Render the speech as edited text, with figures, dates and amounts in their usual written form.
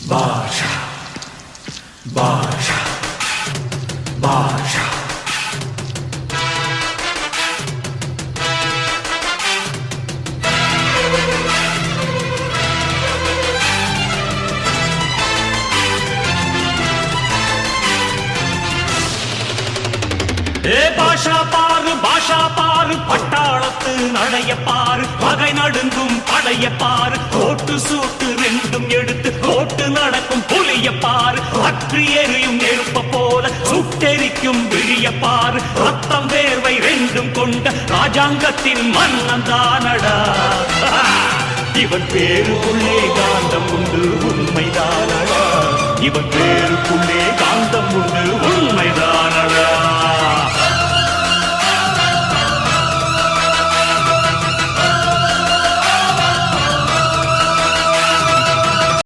பாஷா பாஷா பாஷா பாஷா பாரு பட்டாளத்து நடைய பாரு பகை நடுங்கும் படைய பாரு கோட்டு சூட்டு ரெண்டும் எடுத்து கோட்டு நடக்கும் புலிய பாரு அற்றி எரியும் நெருப்ப போல சுட்டெரிக்கும் விழிய பாரு ரத்தம் வேர்வை ரெண்டும் கொண்ட ராஜாங்கத்தின் மன்னன் தானடா இவன் பேருக்குள்ளே காந்தம் உண்டு உண்மைதானடா இவன் பேருக்குள்ளே காந்தம் உண்டு உண்மைதான்